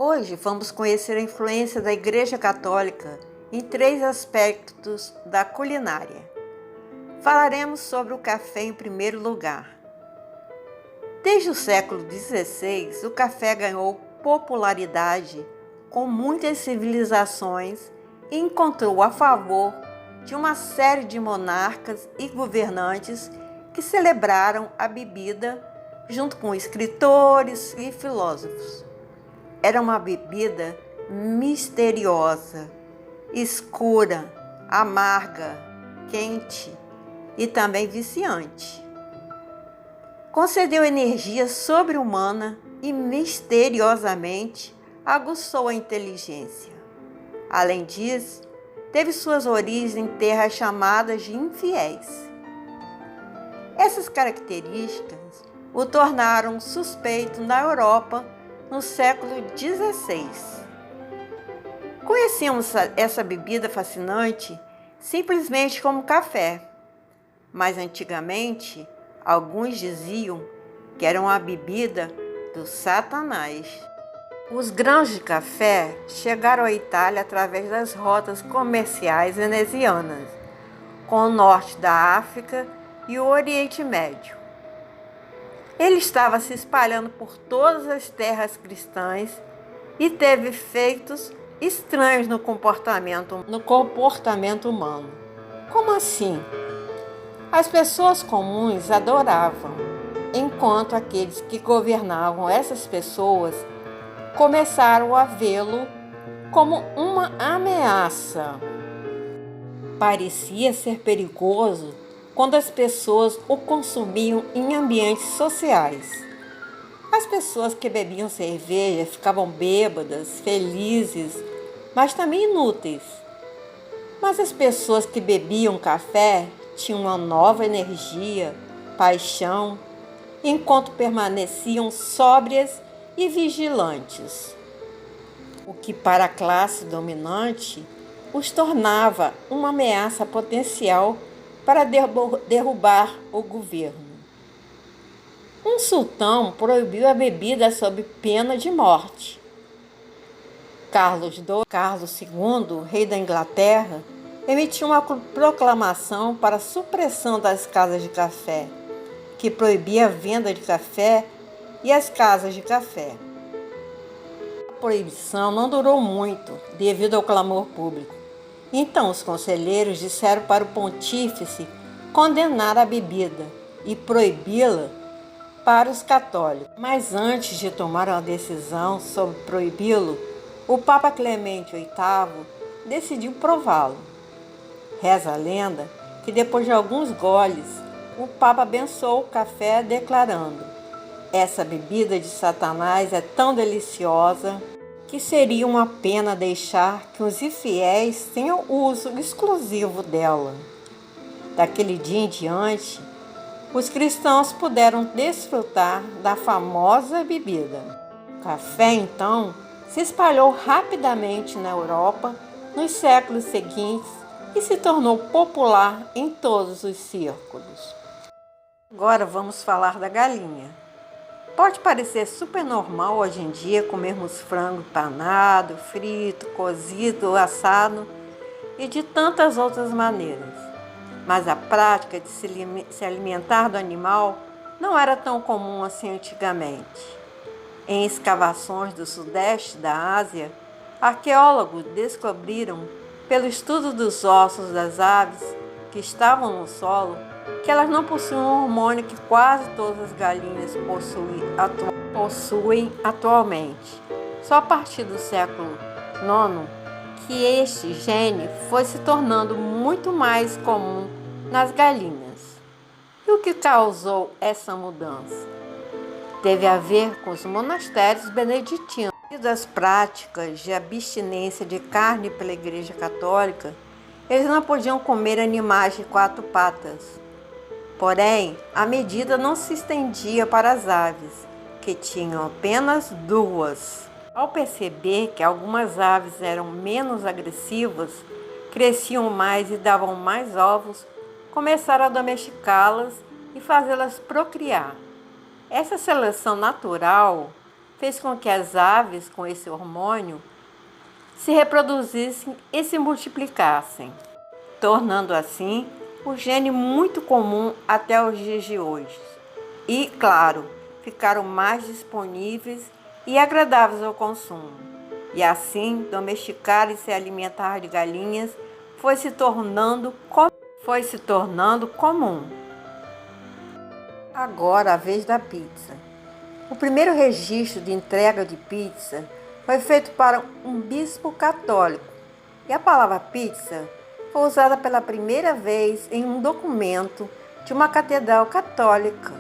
Hoje vamos conhecer a influência da Igreja Católica em 3 aspectos da culinária. Falaremos sobre o café em primeiro lugar. Desde o século XVI, o café ganhou popularidade com muitas civilizações e encontrou a favor de uma série de monarcas e governantes que celebraram a bebida junto com escritores e filósofos. Era uma bebida misteriosa, escura, amarga, quente e também viciante. Concedeu energia sobre-humana e misteriosamente aguçou a inteligência. Além disso, teve suas origens em terras chamadas de infiéis. Essas características o tornaram suspeito na Europa no século XVI. Conhecemos essa bebida fascinante simplesmente como café, mas antigamente alguns diziam que era uma bebida do Satanás. Os grãos de café chegaram à Itália através das rotas comerciais venezianas, com o norte da África e o Oriente Médio. Ele estava se espalhando por todas as terras cristãs e teve efeitos estranhos no comportamento humano. Como assim? As pessoas comuns adoravam, enquanto aqueles que governavam essas pessoas começaram a vê-lo como uma ameaça. Parecia ser perigoso quando as pessoas o consumiam em ambientes sociais. As pessoas que bebiam cerveja ficavam bêbadas, felizes, mas também inúteis. Mas as pessoas que bebiam café tinham uma nova energia, paixão, enquanto permaneciam sóbrias e vigilantes. O que para a classe dominante os tornava uma ameaça potencial para derrubar o governo. Um sultão proibiu a bebida sob pena de morte. Carlos II, rei da Inglaterra, emitiu uma proclamação para a supressão das casas de café, que proibia a venda de café e as casas de café. A proibição não durou muito, devido ao clamor público. Então os conselheiros disseram para o pontífice condenar a bebida e proibi-la para os católicos. Mas antes de tomar uma decisão sobre proibi-lo, o Papa Clemente VIII decidiu prová-lo. Reza a lenda que depois de alguns goles, o Papa abençoou o café declarando: "Essa bebida de Satanás é tão deliciosa que seria uma pena deixar que os infiéis tenham uso exclusivo dela." Daquele dia em diante, os cristãos puderam desfrutar da famosa bebida. O café, então, se espalhou rapidamente na Europa nos séculos seguintes e se tornou popular em todos os círculos. Agora vamos falar da galinha. Pode parecer super normal hoje em dia comermos frango empanado, frito, cozido, assado e de tantas outras maneiras. Mas a prática de se alimentar do animal não era tão comum assim antigamente. Em escavações do sudeste da Ásia, arqueólogos descobriram, pelo estudo dos ossos das aves que estavam no solo, que elas não possuem um hormônio que quase todas as galinhas possuem atualmente. Só a partir do século IX que este gene foi se tornando muito mais comum nas galinhas. E o que causou essa mudança? Teve a ver com os monastérios beneditinos. Devido às práticas de abstinência de carne pela Igreja Católica, eles não podiam comer animais de 4 patas. Porém, a medida não se estendia para as aves, que tinham apenas 2. Ao perceber que algumas aves eram menos agressivas, cresciam mais e davam mais ovos, começaram a domesticá-las e fazê-las procriar. Essa seleção natural fez com que as aves com esse hormônio se reproduzissem e se multiplicassem, tornando assim o gene muito comum até os dias de hoje. E, claro, ficaram mais disponíveis e agradáveis ao consumo. E assim, domesticar e se alimentar de galinhas foi se tornando comum. Agora a vez da pizza. O primeiro registro de entrega de pizza foi feito para um bispo católico, e a palavra pizza foi usada pela primeira vez em um documento de uma catedral católica.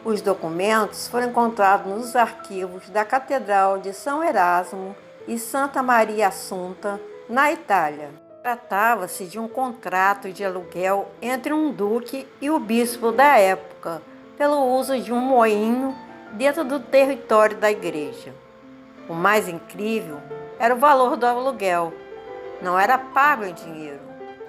Os documentos foram encontrados nos arquivos da Catedral de São Erasmo e Santa Maria Assunta, na Itália. Tratava-se de um contrato de aluguel entre um duque e o bispo da época, pelo uso de um moinho dentro do território da igreja. O mais incrível era o valor do aluguel. Não era pago em dinheiro,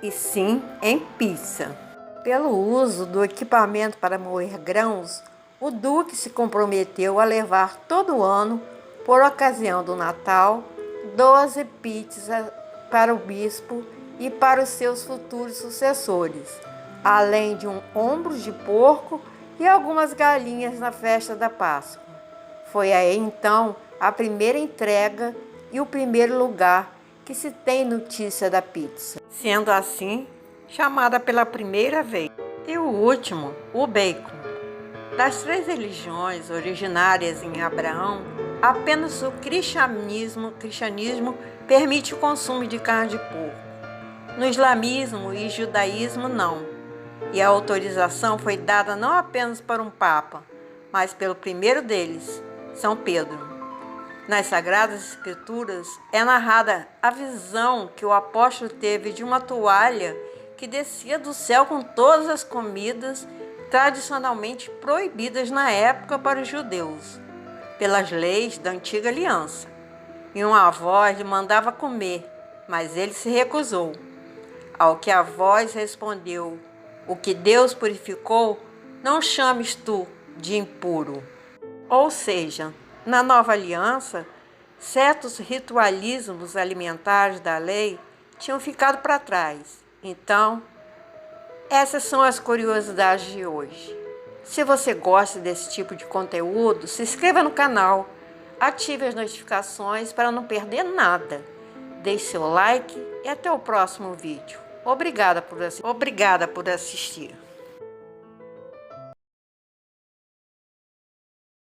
e sim em pizza. Pelo uso do equipamento para moer grãos, o duque se comprometeu a levar todo ano, por ocasião do Natal, 12 pizzas para o bispo e para os seus futuros sucessores, além de um ombro de porco e algumas galinhas na festa da Páscoa. Foi aí então a primeira entrega e o primeiro lugar que se tem notícia da pizza, sendo assim chamada pela primeira vez. E o último, o bacon. Das 3 religiões originárias em Abraão, apenas o cristianismo permite o consumo de carne de porco. No islamismo e judaísmo, não. E a autorização foi dada não apenas por um papa, mas pelo primeiro deles, São Pedro. Nas Sagradas Escrituras é narrada a visão que o apóstolo teve de uma toalha que descia do céu com todas as comidas tradicionalmente proibidas na época para os judeus, pelas leis da antiga aliança. E uma voz lhe mandava comer, mas ele se recusou. Ao que a voz respondeu: o que Deus purificou, não chames tu de impuro. Ou seja, na nova aliança, certos ritualismos alimentares da lei tinham ficado para trás. Então, essas são as curiosidades de hoje. Se você gosta desse tipo de conteúdo, se inscreva no canal, ative as notificações para não perder nada. Deixe seu like e até o próximo vídeo. Obrigada por assistir.